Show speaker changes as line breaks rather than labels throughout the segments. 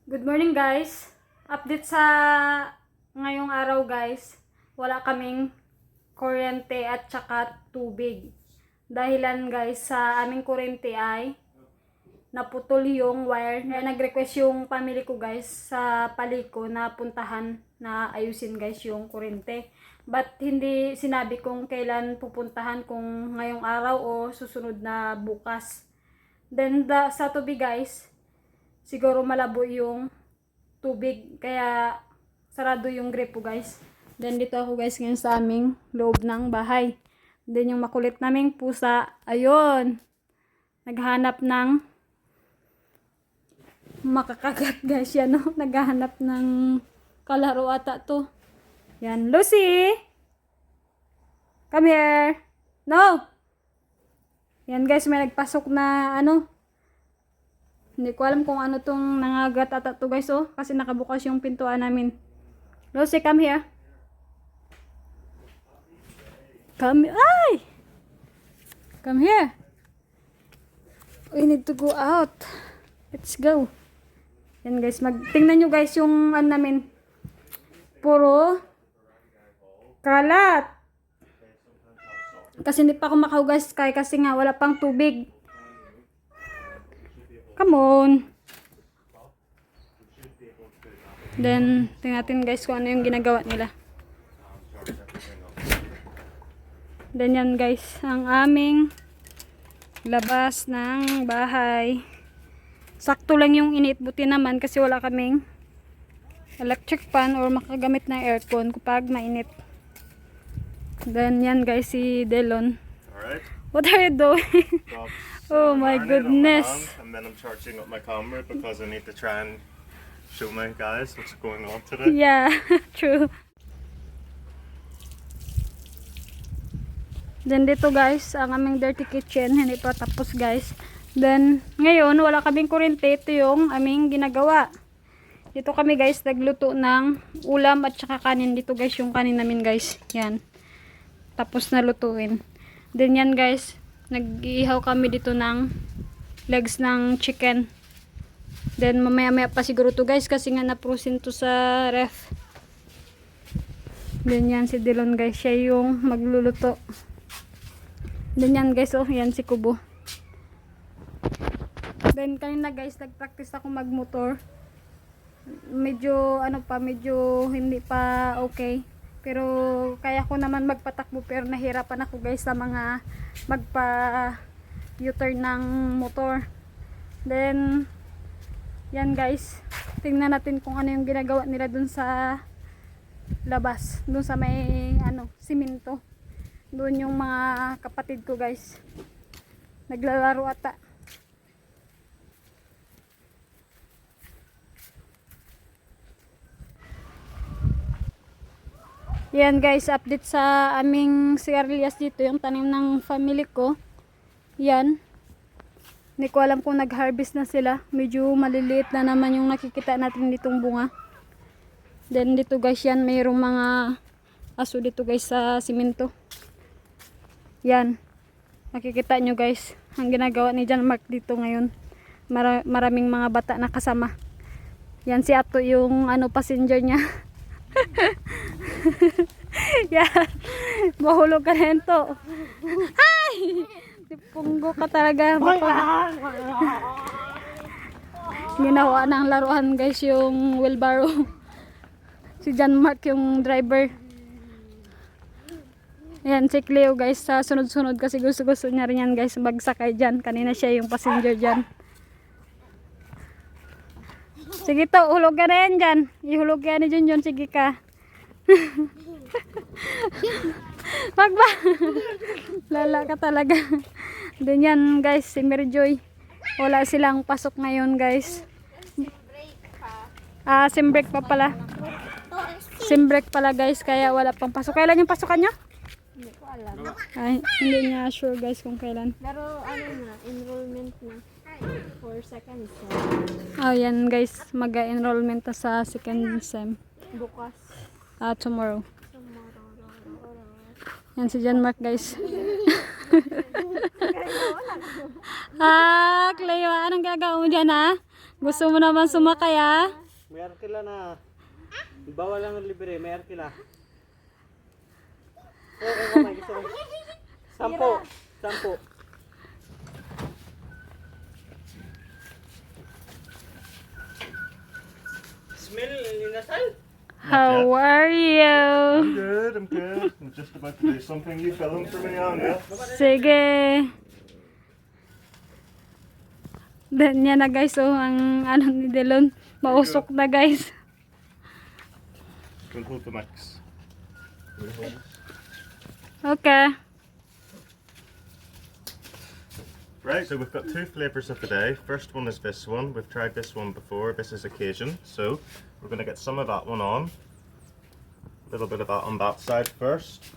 Good morning guys. Update sa ngayong araw guys. Wala kaming kuryente at saka tubig. Dahilan guys sa aming kuryente ay naputol yung wire. Nag-request yung family ko guys sa paliko na puntahan na ayusin guys yung kuryente. But hindi sinabi kung kailan pupuntahan, kung ngayong araw o susunod na bukas. Then sa tubig guys, siguro malabo yung tubig kaya sarado yung gripo guys. Then dito ako guys ngayon sa aming loob ng bahay. Then yung makulit naming pusa, ayun, naghanap ng makakagat guys yan, no? Naghahanap ng kalaro ata to. Yan, Lucy, come here. No. Yan guys, may nagpasok na ano. Hindi ko alam kung ano tong nangagat ata to guys, oh. Kasi nakabukas yung pintuan namin. Lucy, come here. Come, ay! Come here. We need to go out. Let's go. Yan guys, tingnan nyo guys yung ano namin. Puro kalat. Kasi hindi pa ako makahugas kasi nga wala pang tubig. Come on. Then, tingnan natin guys kung ano yung ginagawa nila. Then yan guys, ang aming labas ng bahay. Sakto lang yung init, buti naman kasi wala kaming electric fan or makagamit na aircon kapag mainit. Then yan guys, si Delon.
Alright.
What are you doing? Oh my goodness.
And then I'm charging up my camera because I need to try and show my guys what's going on today.
Yeah, true. Then dito guys, ang aming dirty kitchen, hindi pa tapos guys. Then ngayon wala kaming kuryente, ito yung aming ginagawa. Dito kami guys nagluto ng ulam at saka kanin. Dito guys yung kanin namin guys. Yan. Tapos na lutuin. Then yan guys, nag-iihaw kami dito ng legs ng chicken. Then mamaya-maya pa siguro to guys kasi nga na-frozen to sa ref. Then yan si Delon guys, siya yung magluluto. Then yan guys, oh yan si Kubo. Then kanina guys nag-practice ako magmotor. Medyo ano pa, medyo hindi pa okay. Pero kaya ko naman magpatakbo, pero nahirapan ako guys sa mga magpa U-turn ng motor. Then yan guys, tingnan natin kung ano yung ginagawa nila dun sa labas, dun sa may ano, simento. Dun yung mga kapatid ko guys, naglalaro ata. Yan guys, update sa aming sigarilyas dito, yung tanim ng family ko. Yan. Hindi ko alam kung nag-harvest na sila. Medyo maliliit na naman yung nakikita natin ditong bunga. Then dito guys, yan mayroong mga aso dito guys sa simento. Yan. Nakikita nyo guys, ang ginagawa ni John Mark dito ngayon. Maraming mga bata na kasama. Yan si Ato yung ano, passenger niya. Yan. Mahulog ka na ito. Ay! Punggo ka talaga. Ginawa ng laruan guys yung wheelbarrow. Si John Mark yung driver. Yan si Cleo guys, sa sunod-sunod kasi gusto-gusto niya rin yan guys, magsakay dyan. Kanina siya yung passenger dyan. Sige to, hulog ka na yan dyan. Ihulog ka ni Junjun, sige ka. Magba. Lala ka talaga. Doon yan guys, si Mary Joy. Wala silang pasok ngayon guys. Sim break pa pala. Sim break pala guys, kaya wala pang pasok. Kailan yung pasokan niya?
Hindi ko alam.
Ay, hindi niya sure guys kung kailan.
Pero ano na, enrollment na. For second sem.
Oh, yan guys, mag-enrollment na sa second sem.
Bukas.
Tomorrow. Yan si John Mark guys. Cleo, anong gagawin mo dyan ha? Gusto mo naman sumakay ah?
May arkila na. Bawal lang ng libre, may arkila. Oo, may gusto ko. 10. Smell, linasal?
How are you?
I'm good, I'm good. I'm just about to do something you filmed for me on, yeah?
Sige. Dan yan na guys, oh, ang ano ni Delon. Mausok na guys.
We'll hold the mix. We'll hold this.
Okay.
Right, so we've got 2 flavors of the day. First one is this one. We've tried this one before. This is Occasion. So we're going to get some of that one on. A little bit of that on that side first.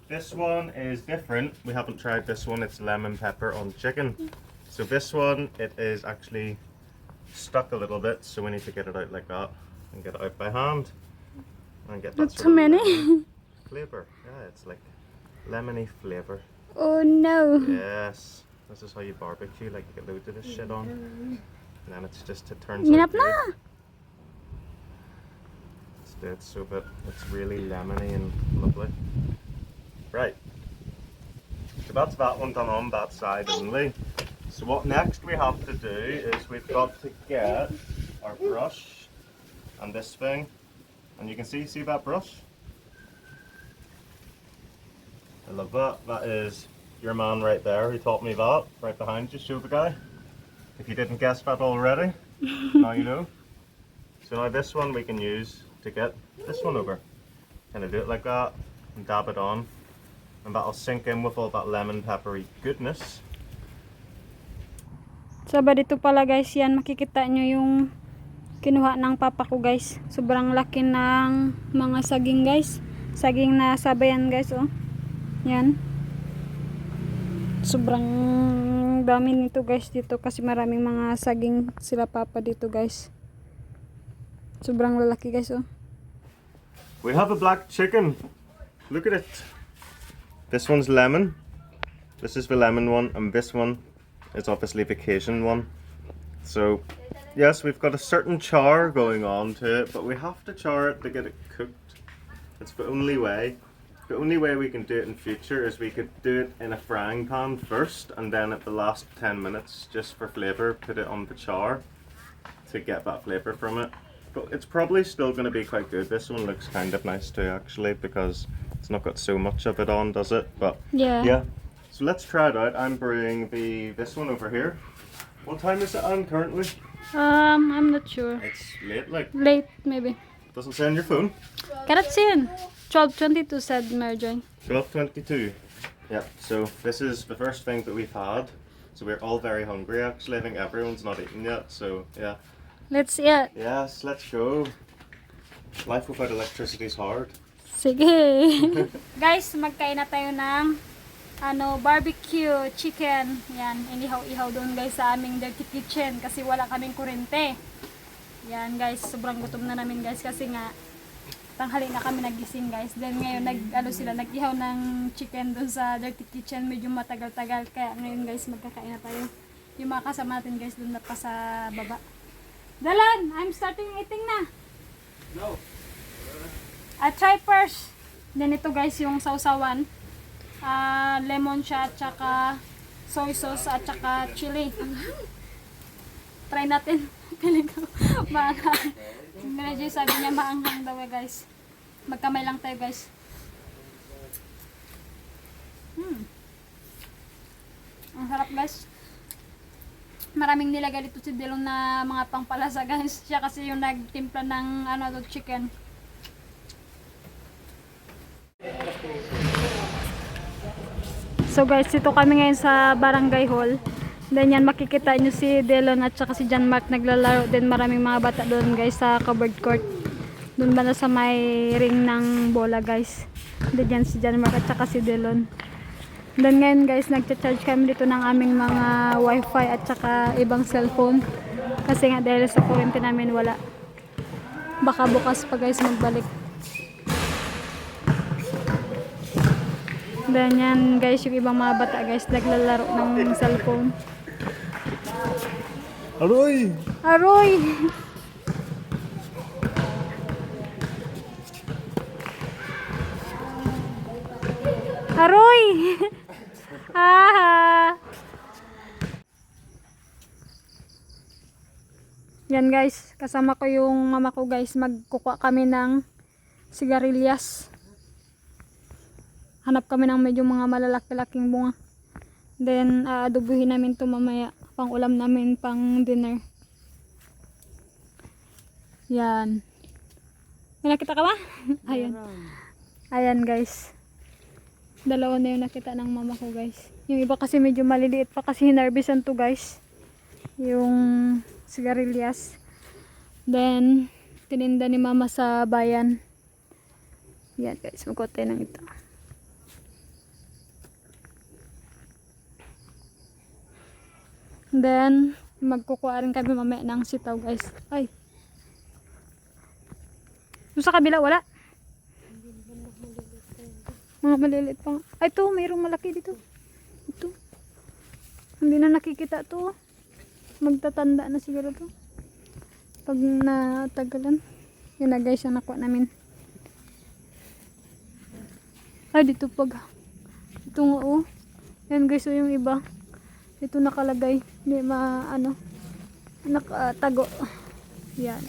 This one is different. We haven't tried this one. It's lemon pepper on chicken. So this one, it is actually stuck a little bit. So we need to get it out like that and get it out by hand. And get that
Not
sort
too
of
many.
lemon flavor. Yeah, it's like lemony flavor.
Oh no.
Yes. This is how you barbecue, like you get loads of this shit on. And then it's just, it turns
Ginap
out
na.
good. Let's do it so that it's really lemony and lovely. Right. So that's that one done on that side only. So what next we have to do is we've got to get our brush and this thing. And you can see that brush? I love that. That is your man right there who taught me that. Right behind you, show the guy. If you didn't guess that already, now you know. So now this one we can use to get this one over. Kind of do it like that and dab it on. And that'll sink in with all that lemon peppery goodness.
So ba dito pala guys, yan makikita nyo yung kinuha ng papa ko guys. Sobrang laki ng mga saging guys. Saging na sabayan guys, oh. Yan. Sobrang dami nito guys dito kasi maraming mga saging sila papa dito guys. Sobrang lalaki guys, oh.
We have a black chicken. Look at it. This one's lemon. This is the lemon one, and this one is obviously vacation one. So yes, we've got a certain char going on to it, but we have to char it to get it cooked. It's the only way. The only way we can do it in future is we could do it in a frying pan first, and then at the last 10 minutes, just for flavour, put it on the char to get that flavour from it. But it's probably still going to be quite good. This one looks kind of nice too, actually, because it's not got so much of it on, does it? But yeah. So let's try it out. I'm brewing this one over here. What time is it on currently?
I'm not sure.
It's late, like,
Late maybe.
doesn't say on your phone.
Cannot see it. 12:22 said Marjorie.
12:22. Yeah, so this is the first thing that we've had. So we're all very hungry actually. I think everyone's not eaten yet, so yeah.
Let's eat.
Yes, let's go. Life without electricity is hard.
Sige. Guys, magkain na tayo ng barbecue chicken. Yan, inihaw-ihaw doon guys sa aming dirty kitchen kasi wala kaming kuryente. Yan guys, sobrang gutom na namin guys kasi nga tanghali na kami nagising guys. Then ngayon nag-ihaw ng chicken doon sa dirty kitchen, medyo matagal-tagal kaya ngayon guys magkakain na tayo. Yung mga kasama natin guys doon na pa sa baba. Dalan, I'm starting eating na.
No.
Try first. Then ito guys yung sausawan. Lemon siya at saka soy sauce at saka chili. Try natin. Piling ko maanghang. Medyo sabi niya maanghang daw guys. Magkamay lang tayo guys. Ang sarap guys. Maraming nilagay dito si Delon na mga pangpalasa guys. Siya kasi yung nagtimpla ng chicken. So guys, dito kami ngayon sa Barangay Hall. Then yan makikita nyo si Delon at saka si John Mark naglalaro din. Maraming mga bata doon guys sa covered court. Doon ba na sa may ring ng bola guys. Then yan si John Mark at saka si Delon. Then ngayon guys, nagcha-charge kami dito ng aming mga wifi at saka ibang cellphone. Kasi nga dahil sa kuryente namin wala. Baka bukas pa guys magbalik. Then yan guys, yung ibang mga bata guys naglalaro ng cellphone.
Aroy!
Aroy! Aroy! Haha! Yan guys, kasama ko yung mama ko guys, magkukuha kami ng sigarilyas. Hanap kami ng medyo mga malalaki-laking bunga. Then, aadobuhin namin to mamaya. Pang ulam namin, pang dinner. Yan. May nakita ka ba? Ayan. Ayan guys. Dalawa na yung nakita ng mama ko guys. Yung iba kasi medyo maliliit pa kasi hinarbisan to guys. Yung sigarilyas. Then, tininda ni mama sa bayan. Yan guys, magkuha tayo ng ito. Then, magkukuha rin kami mamaya ng sitaw guys. Ay. Doon sa kabila, wala. Mga maliliit pa. Ay, ito, mayroong malaki dito. Ito. Hindi na nakikita to. Magtatanda na siguro to. Pag natagalan. Yun na guys, yung nakuha namin. Ay, dito pag. Ito nga oh. Yan guys, oh, yung iba. Ito nakalagay. Hindi nakatago. Yan.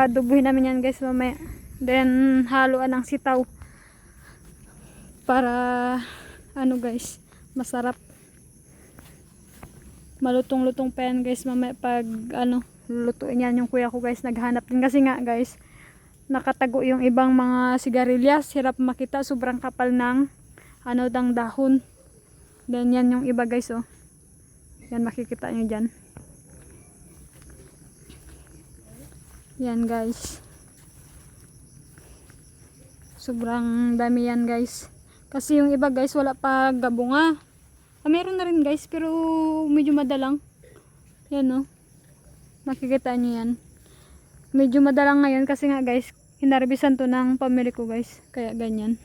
Dubuhin namin yan guys mamaya. Then, haluan ng sitaw. Para, guys, masarap. Malutong-lutong pa yan guys mamaya pag, lulutuin yan yung kuya ko guys. Naghanap din kasi nga guys. Nakatago yung ibang mga sigarilyas. Hirap makita. Sobrang kapal ng dahon. Then yan yung iba guys oh. Yan makikita nyo dyan. Yan guys. Sobrang dami yan guys. Kasi yung iba guys wala pa gabunga. Meron na rin guys pero medyo madalang. Yan oh. Makikita nyo yan. Medyo madalang ngayon kasi nga guys, hinarbisan to ng pamilya ko guys. Kaya ganyan.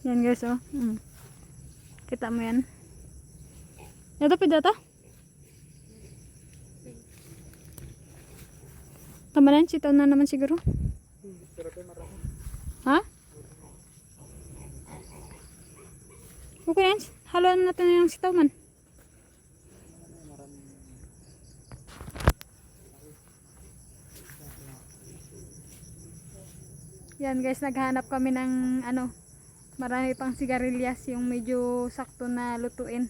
Yan guys oh. Kita mo yan. Ito pidata? Tama na yan, sitaw na naman siguro. Ha? Okay yan, haluan natin yung sitaw man. Yan guys, naghanap kami ng marami pang sigarilyas, yung medyo sakto na lutuin.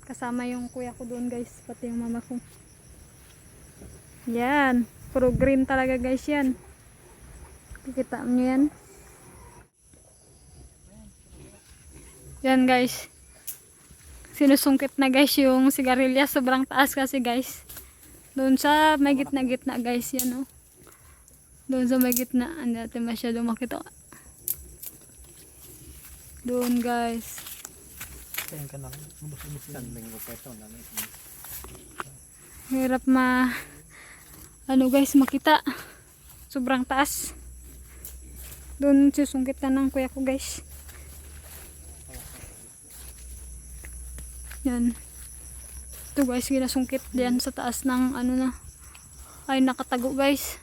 Kasama yung kuya ko doon guys, pati yung mama ko. Yan, puro green talaga guys yan. Kikita nyo yan. Yan guys. Sinusungkit na guys yung sigarilyas, sobrang taas kasi guys. Doon sa may gitna-gitna guys, yan oh. Doon sa may gitna, hindi natin masyado makita. Doon guys. Hirap guys makita. Sobrang taas. Doon susungkitan ng kuya ko guys. Yan. Ito guys, ginasungkit diyan sa taas ng ay nakatago guys.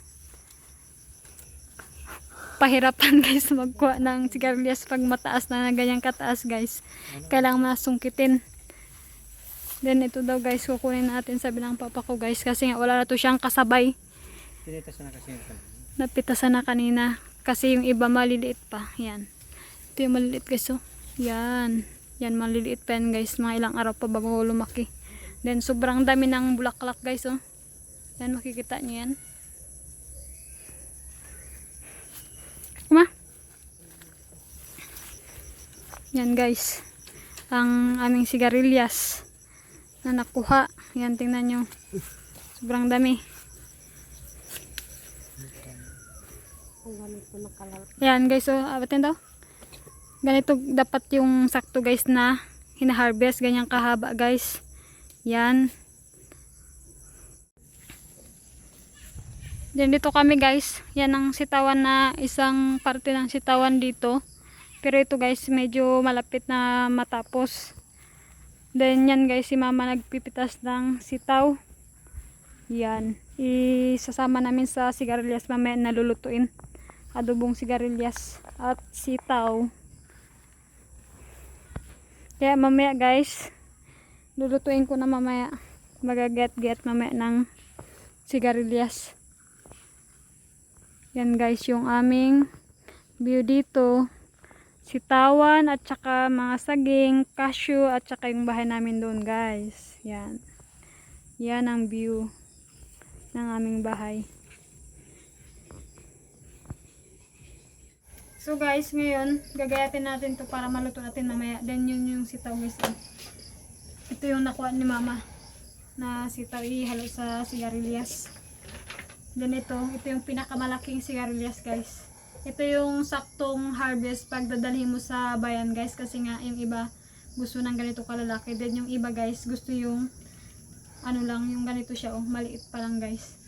Pahirapan guys magkuha ng sigarilyas pag mataas na ganyang kataas guys. Kailangan masungkitin. Then ito daw guys, kukunin natin, sabi ng papa ko guys, kasi nga wala na to siyang kasabay. Napitasan na kanina kasi yung iba maliliit pa. Yan. Ito yung maliliit guys oh. Yan. Yan maliliit pa yan guys, mga ilang araw pa bago lumaki. Then sobrang dami ng bulaklak guys oh. Yan, makikita nyo yan. Kuma? Yan guys, ang aming sigarilyas na nakuha. Yan, tingnan nyo. Sobrang dami. Yan guys, so abatin daw. Ganito dapat yung sakto guys na hina-harvest, ganyang kahaba guys. Yan. Then dito kami guys, yan ang sitawan na isang parte ng sitawan dito. Pero ito guys, medyo malapit na matapos. Then yan guys, si mama nagpipitas ng sitaw. Yan, isasama namin sa sigarilyas mamaya na lulutuin. Adobong sigarilyas at sitaw. Kaya mamaya guys, lulutuin ko na mamaya. Magaget-get mamaya ng sigarilyas. Yan guys, yung aming view dito. Sitawan at saka mga saging, cashew at saka yung bahay namin doon guys. Yan. Yan ang view ng aming bahay. So guys, ngayon gagayatin natin to para maluto natin mamaya. Then yun yung sitaw guys. Ito yung nakuha ni mama na sitaw, ihalo sa sigarilyas. Then ito yung pinakamalaking sigarilyas guys. Ito yung saktong harvest pag dadalhin mo sa bayan guys, kasi nga yung iba gusto ng ganito kalalaki. Then yung iba guys gusto yung ano lang, yung ganito siya, oh, maliit pa lang guys.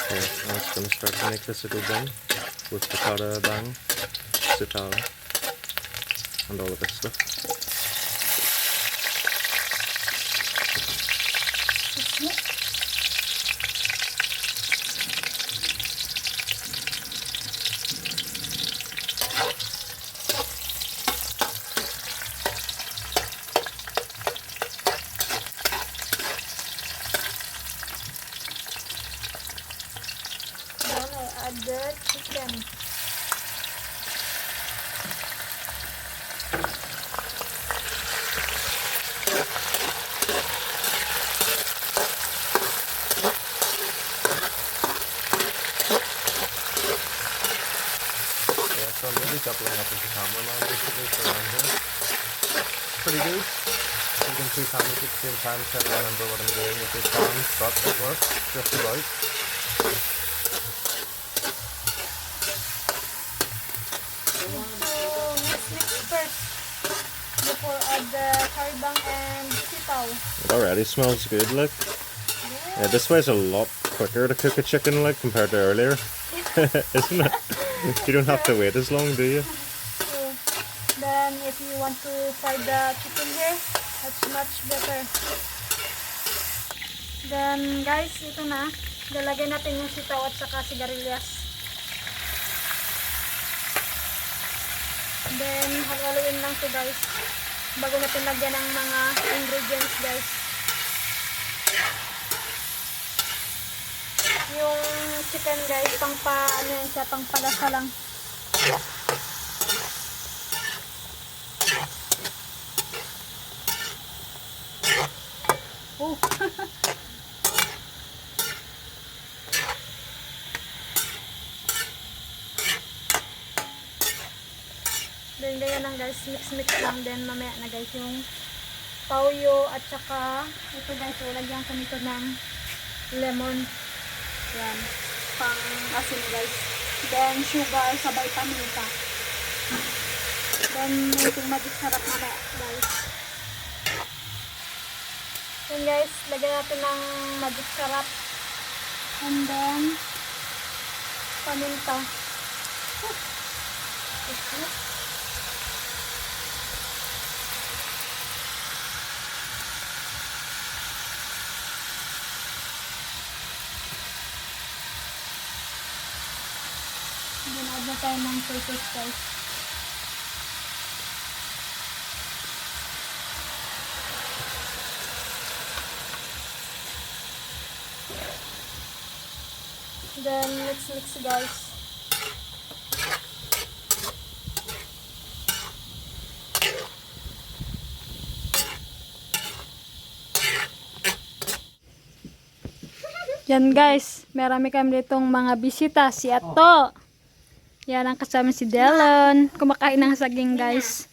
Okay, now it's gonna start to make this little bun with piccata bang, sitaw, and all of this stuff.
Then I add the chicken.
Yeah, so I'm really doubling up as a cameraman basically for around here. Pretty good. You can see cameras at the same time, trying to remember what I'm doing with this hand, but it works just about.
So mix first before add the karibang and sitaw.
It already smells good, like. Yeah, this way's a lot quicker to cook a chicken, like, compared to earlier. Isn't it? You don't have to wait as long, do you?
So, then if you want to fry the chicken here, that's much better. Then guys, ito na. Lalagay natin yung sitaw at saka sigarilyas. Then halo-haloin lang to guys, bago natin lagyan ng mga ingredients guys. Yung chicken guys, pang ano yan siya, pang palasa lang. Oh. Then ganyan lang guys, mix lang din mamaya na guys yung pauyo at saka ito guys, lagyan ko nito ng lemon. Yan, pang asin guys. Then sugar, sabay paminta. Then itong magic sarap mamaya guys. Then guys, lagyan natin ng magic sarap. And then paminta. Then add na tayo ng soy sauce guys. Then let's mix guys. Yan guys, marami kami ditong mga bisita. Si Ato. Yan ang kasama si Delon. Kumakain ng saging guys.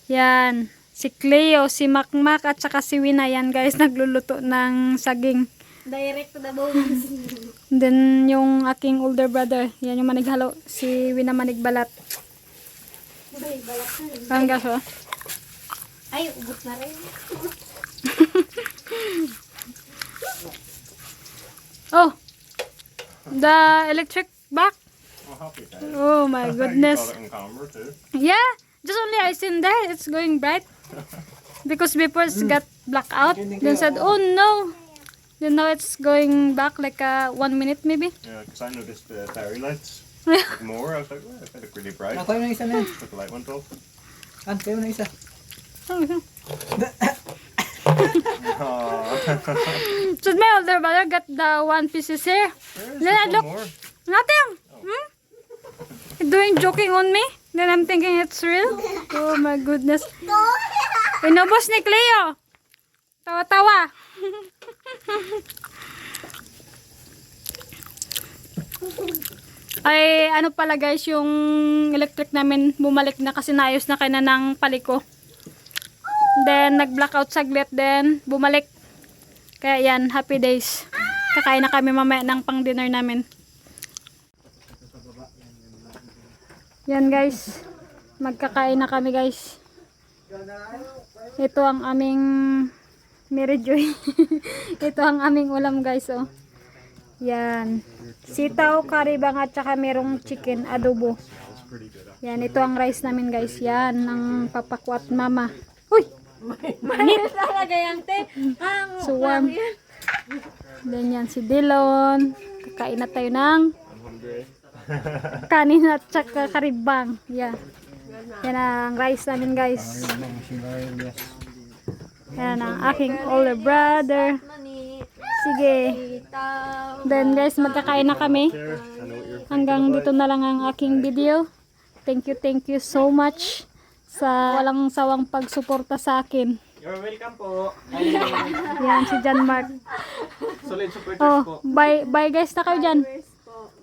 Yan. Si Cleo, si Makmak, at saka si Wina. Yan guys, nagluluto ng saging.
Direct to the bones.
Then, yung aking older brother. Yan yung manighalo. Si Wina manigbalat.
Ay, balak na rin.
Parang gaso.
Ay, ubos na rin.
Oh! The electric back. Oh my goodness.
on camera too.
Yeah, just only I seen there. It's going bright. Because before it's got blackout. Then said, oh no. Then now it's going back like 1 minute maybe.
Yeah, because I noticed the fairy lights like more. I was like, well, they look really bright.
Kayo na isa na yan.
But the light went off.
Kayo na isa.
So my older brother got the 1 pieces here. Then I look,
More.
nothing. Doing joking on me. Then I'm thinking it's real. Oh my goodness. Inubos ni Cleo. Tawa-tawa. Ay, ano pala guys, yung electric namin bumalik na kasi naayos na kaya ng paliko. Then, nag-blackout saglit, then bumalik. Kaya yan, happy days. Kakain na kami mamaya ng pang-dinner namin. Yan guys, magkakain na kami guys. Ito ang aming Mary Joy. Ito ang aming ulam guys, oh. Yan. Sitaw, karibang at saka merong chicken adobo. Yan, ito ang rice namin guys. Yan, ng papakwat mama. Uy! Manit!
Talaga yan, te.
So warm. Then yan si Dillon. Kakain na tayo ng
I'm hungry.
kanin at saka karibang. Yan. Yan ang rice namin guys. Yan ang aking older brother.
Mani,
Sige.
itaw.
Then guys, magkakain na kami.
Here, I know what you're
Hanggang dito na lang ang aking video. Thank you so much sa walang sawang pagsuporta sa akin.
You're welcome po.
Yan si John Mark.
Solid supporters
Oh,
po.
bye guys na kayo dyan.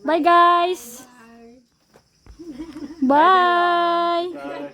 Bye guys. Bye.
Bye.